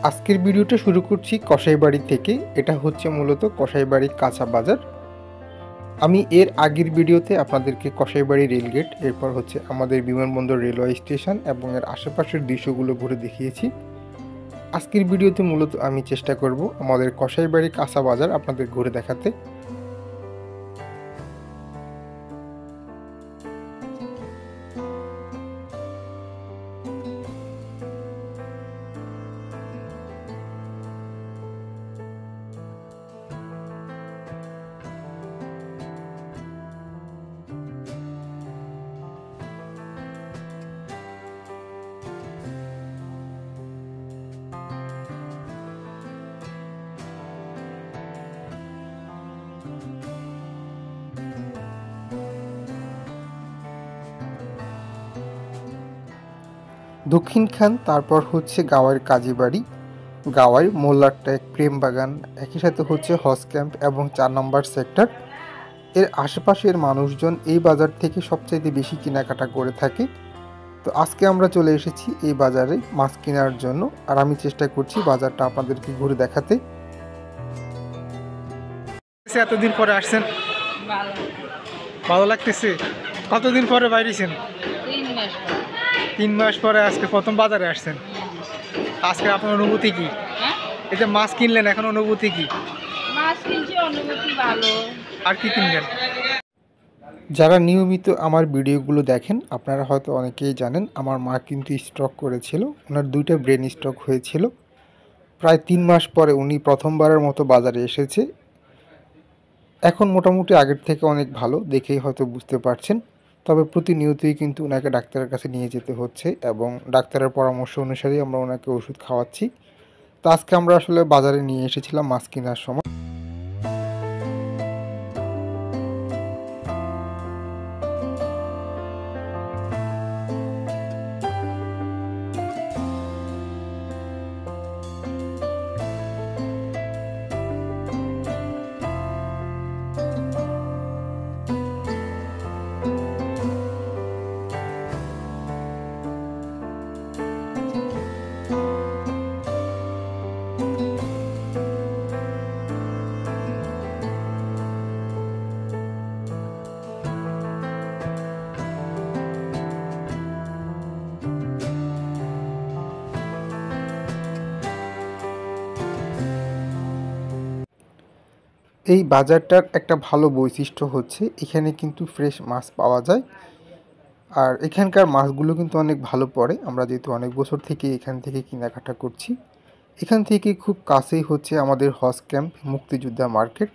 আজকের ভিডিওটা শুরু করছি কসাইবাড়ি থেকে। এটা হচ্ছে মূলত কসাইবাড়ি কাঁচা বাজার। আমি এর আগের ভিডিওতে আপনাদেরকে কসাইবাড়ি রেলগেট, এরপর হচ্ছে আমাদের বিমানবন্দর রেলওয়ে স্টেশন এবং এর আশেপাশের দৃশ্যগুলো ঘুরে দেখিয়েছি। আজকের ভিডিওতে মূলত আমি চেষ্টা করব আমাদের কসাইবাড়ি কাঁচা বাজার আপনাদের ঘুরে দেখাতে। দক্ষিণখান, তারপর হচ্ছে গাওয়ার কাজীবাড়ি, গাওয়ার মোল্লারটেক, প্রেমবাগান, একই সাথে হচ্ছে হজ ক্যাম্প এবং 4 নম্বর সেক্টর। এর আশেপাশের মানুষজন এই বাজার থেকে সবচাইতে বেশি কেনাকাটা করে থাকে। তো আজকে আমরা চলে এসেছি এই বাজারে মাছ কেনার জন্য, আর আমি চেষ্টা করছি বাজারটা আপনাদেরকে ঘুরে দেখাতে। এতদিন পরে আসছেন, ভালো লাগতেছে। কতদিন পরে বাইরেছেন? 3 মাস পরে আজকে প্রথম বাজারে আসছেন। আজকে আপনার অনুভূতি কি? এই যে মাছ কিনলেন, এখন অনুভূতি কি? মাছ কিনছি, অনুভূতি ভালো। আর কি কিনলেন? যারা নিয়মিত আমার ভিডিওগুলো দেখেন আপনারা হয়তো অনেকেই জানেন আমার মা কিন্তু স্ট্রোক করেছিল। ওনার 2টা ব্রেন স্ট্রোক হয়েছিল। প্রায় 3 মাস পরে উনি প্রথমবারের মতো বাজারে এসেছে। এখন মোটামুটি আগের থেকে অনেক ভালো, দেখেই হয়তো বুঝতে পারছেন। তবে প্রতিনিয়তই কিন্তু ওনাকে ডাক্তারের কাছে নিয়ে যেতে হচ্ছে এবং ডাক্তারের পরামর্শ অনুসারেই আমরা ওনাকে ওষুধ খাওয়াচ্ছি। তো আজকে আমরা আসলে বাজারে নিয়ে এসেছিলাম মাছ কেনার সময়। এই বাজারটার একটা ভালো বৈশিষ্ট্য হচ্ছে এখানে কিন্তু ফ্রেশ মাছ পাওয়া যায়, আর এখানকার মাছগুলো কিন্তু অনেক ভালো পড়ে। আমরা যেহেতু অনেক বছর থেকে এখান থেকে কেনাকাটা করছি। এখান থেকে খুব কাছেই হচ্ছে আমাদের হজ ক্যাম্প, মুক্তিযোদ্ধা মার্কেট।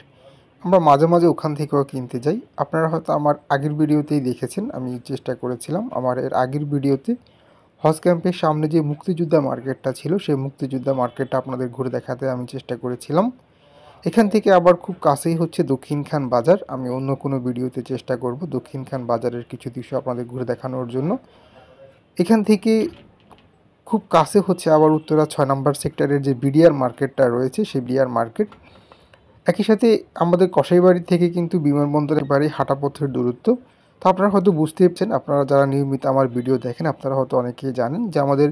আমরা মাঝে মাঝে ওখান থেকেও কিনতে যাই। আপনারা হয়তো আমার আগের ভিডিওতেই দেখেছেন, আমি চেষ্টা করেছিলাম আমার এর আগের ভিডিওতে হজ ক্যাম্পের সামনে যে মুক্তিযোদ্ধা মার্কেটটা ছিল সেই মুক্তিযোদ্ধা মার্কেটটা আপনাদের ঘুরে দেখাতে আমি চেষ্টা করেছিলাম। এখান থেকে আবার খুব কাছেই হচ্ছে দক্ষিণখান বাজার। আমি অন্য কোনো ভিডিওতে চেষ্টা করব দক্ষিণখান বাজারের কিছু দৃশ্য আপনাদের ঘুরে দেখানোর জন্য। এখান থেকে খুব কাছে হচ্ছে আবার উত্তরা 6 নম্বর সেক্টরের যে বিডিআর মার্কেটটা রয়েছে সেই বিডিআর মার্কেট। একই সাথে আমাদের কসাইবাড়ি থেকে কিন্তু বিমানবন্দরের বাড়ি হাঁটা পথের দূরত্ব। তো আপনারা হয়তো বুঝতে পারছেন, আপনারা যারা নিয়মিত আমার ভিডিও দেখেন আপনারা হয়তো অনেকেই জানেন যে আমাদের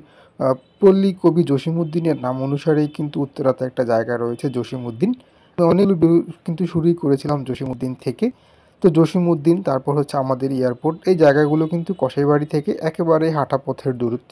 পল্লী কবি জসিমউদ্দিনের নাম অনুসারেই কিন্তু উত্তরাতে একটা জায়গা রয়েছে জসিমউদ্দিন। অনেকগুলো কিন্তু শুরুই করেছিলাম জসিমউদ্দিন থেকে। তো জসিমউদ্দিন, তারপর হচ্ছে আমাদের এয়ারপোর্ট, এই জায়গাগুলো কিন্তু কসাইবাড়ি থেকে একেবারেই হাঁটা পথের দূরত্ব।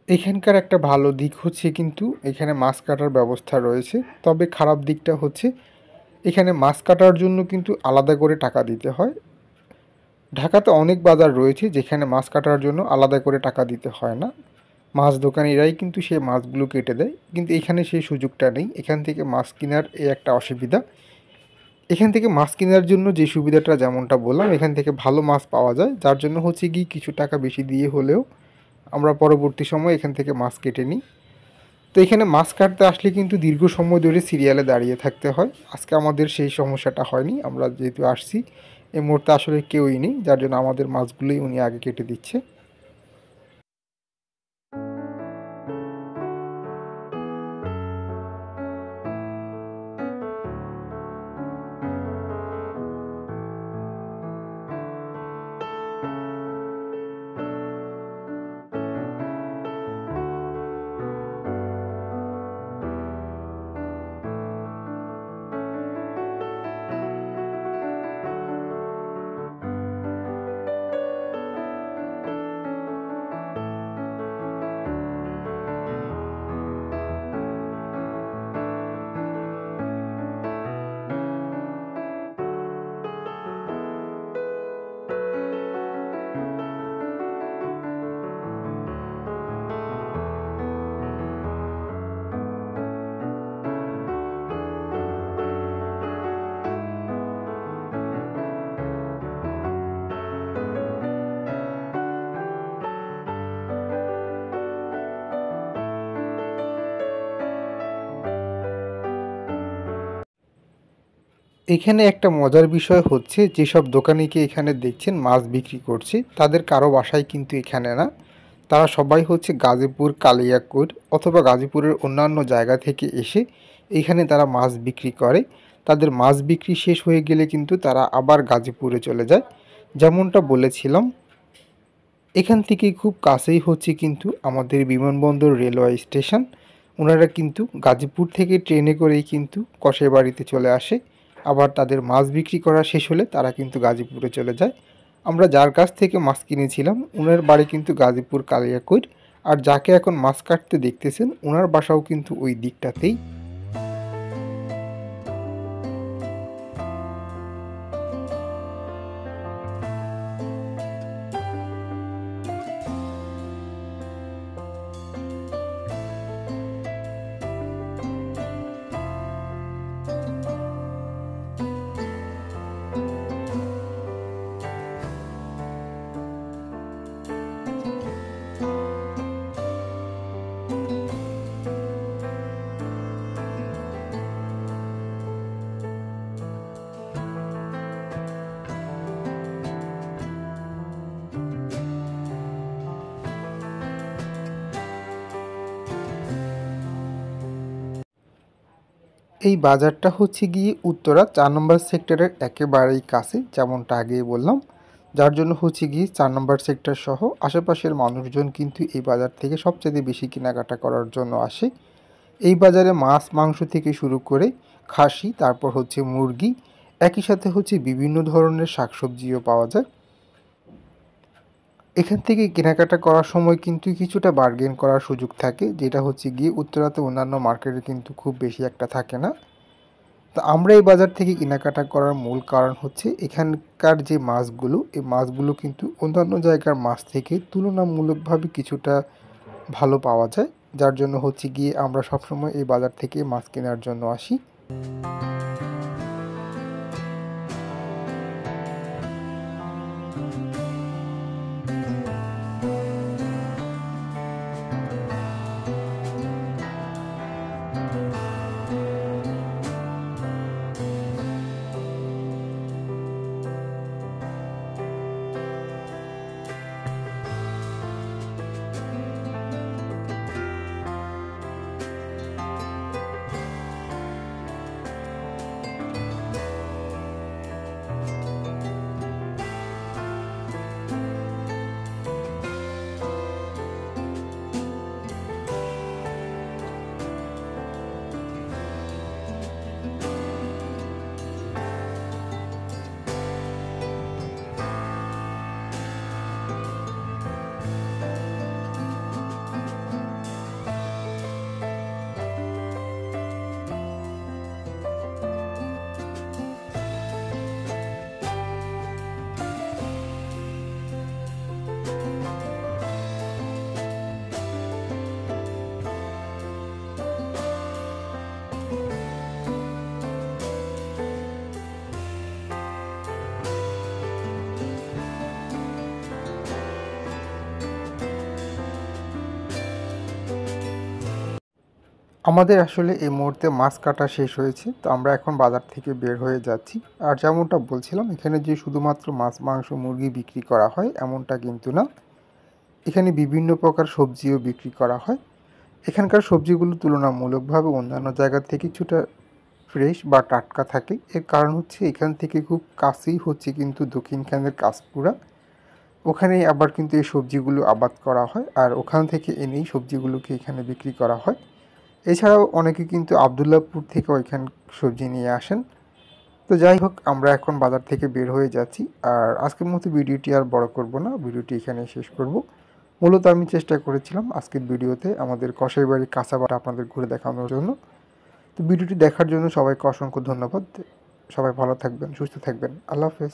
এখানকার একটা ভালো দিক হচ্ছে কিন্তু এখানে মাছ কাটার ব্যবস্থা রয়েছে। তবে খারাপ দিকটা হচ্ছে এখানে মাছ কাটার জন্য কিন্তু আলাদা করে টাকা দিতে হয়। ঢাকাতে অনেক বাজার রয়েছে যেখানে মাছ কাটার জন্য আলাদা করে টাকা দিতে হয় না, মাছ দোকানিরাই কিন্তু সেই মাছগুলো কেটে দেয়। কিন্তু এখানে সেই সুযোগটা নেই, এখান থেকে মাছ কেনার এই একটা অসুবিধা। এখান থেকে মাছ কেনার জন্য যে সুবিধাটা যেমনটা বললাম, এখান থেকে ভালো মাছ পাওয়া যায়, যার জন্য হচ্ছে কি কিছু টাকা বেশি দিয়ে হলেও আমরা পরবর্তী সময় এখান থেকে মাছ কেটে নিই। তো এখানে মাছ কাটতে আসলে কিন্তু দীর্ঘ সময় ধরে সিরিয়ালে দাঁড়িয়ে থাকতে হয়। আজকে আমাদের সেই সমস্যাটা হয়নি, আমরা যেহেতু আসছি এই মুহূর্তে আসলে কেউই নেই, যার জন্য আমাদের মাছগুলোই উনি আগে কেটে দিচ্ছে। এখানে একটা মজার বিষয় হচ্ছে, যেসব দোকানিকে এখানে দেখছেন মাছ বিক্রি করছে তাদের কারো বাসায় কিন্তু এখানে না, তারা সবাই হচ্ছে গাজীপুর, কালিয়াকৈর অথবা গাজীপুরের অন্যান্য জায়গা থেকে এসে এখানে তারা মাছ বিক্রি করে। তাদের মাছ বিক্রি শেষ হয়ে গেলে কিন্তু তারা আবার গাজীপুরে চলে যায়। যেমনটা বলেছিলাম, এখান থেকে খুব কাছেই হচ্ছে কিন্তু আমাদের বিমানবন্দর রেলওয়ে স্টেশন। ওনারা কিন্তু গাজীপুর থেকে ট্রেনে করেই কিন্তু কসাই বাড়িতে চলে আসে, আবার তাদের মাছ বিক্রি করা শেষ হলে তারা কিন্তু গাজীপুরে চলে যায়। আমরা যার কাছ থেকে মাছ কিনেছিলাম ওনার বাড়ি কিন্তু গাজীপুর, কালিয়াকৈর, আর যাকে এখন মাছ কাটতে দেখতেছেন ওনার বাসাও কিন্তু ওই দিকটাতেই। এই বাজারটা হচ্ছে গিয়ে উত্তরা 4 নম্বর সেক্টরের একেবারেই কাছে, যেমনটা আগেই বললাম, যার জন্য হচ্ছে গিয়ে 4 নম্বর সেক্টর সহ আশেপাশের মানুষজন কিন্তু এই বাজার থেকে সবচেয়ে বেশি কেনাকাটা করার জন্য আসে। এই বাজারে মাছ, মাংস থেকে শুরু করে খাসি, তারপর হচ্ছে মুরগি, একই সাথে হচ্ছে বিভিন্ন ধরনের শাকসবজিও পাওয়া যায়। এখান থেকে কেনাকাটা করার সময় কিন্তু কিছুটা বার্গেন করার সুযোগ থাকে, যেটা হচ্ছে গিয়ে উত্তরাতে অন্যান্য মার্কেটে কিন্তু খুব বেশি একটা থাকে না। তো আমরা এই বাজার থেকে কেনাকাটা করার মূল কারণ হচ্ছে এখানকার যে মাছগুলো, এই মাছগুলো কিন্তু অন্যান্য জায়গার মাছ থেকে তুলনামূলকভাবে কিছুটা ভালো পাওয়া যায়, যার জন্য হচ্ছে গিয়ে আমরা সবসময় এই বাজার থেকে মাছ কেনার জন্য আসি। আমাদের আসলে এই মুহূর্তে মাছ কাটা শেষ হয়েছে, তো আমরা এখন বাজার থেকে বের হয়ে যাচ্ছি। আর যেমনটা বলছিলাম, এখানে যে শুধুমাত্র মাছ, মাংস, মুরগি বিক্রি করা হয় এমনটা কিন্তু না। এখানে বিভিন্ন প্রকার সবজিও বিক্রি করা হয়। এখানকার সবজিগুলো তুলনামূলকভাবে অন্যান্য জায়গা থেকে কিছুটা ফ্রেশ বা টাটকা থাকে। এর কারণ হচ্ছে এখান থেকে খুব কাছেই হচ্ছে কিন্তু দক্ষিণখানের কাঁচপুরা। ওখানেই আবার কিন্তু এই সবজিগুলো আবাদ করা হয়, আর ওখান থেকে এনেই সবজিগুলোকে এখানে বিক্রি করা হয়। এছাড়াও অনেকে কিন্তু আবদুল্লাহপুর থেকেও এখানে সবজি নিয়ে আসেন। তো যাই হোক, আমরা এখন বাজার থেকে বের হয়ে যাচ্ছি। আর আজকের মতো ভিডিওটি আর বড় করব না, ভিডিওটি এখানে শেষ করব। মূলত আমি চেষ্টা করেছিলাম আজকের ভিডিওতে আমাদের কসাইবাড়ির কাঁচাবাটা আপনাদের ঘুরে দেখানোর জন্য। তো ভিডিওটি দেখার জন্য সবাইকে অসংখ্য ধন্যবাদ। সবাই ভালো থাকবেন, সুস্থ থাকবেন। আল্লাহ হাফেজ।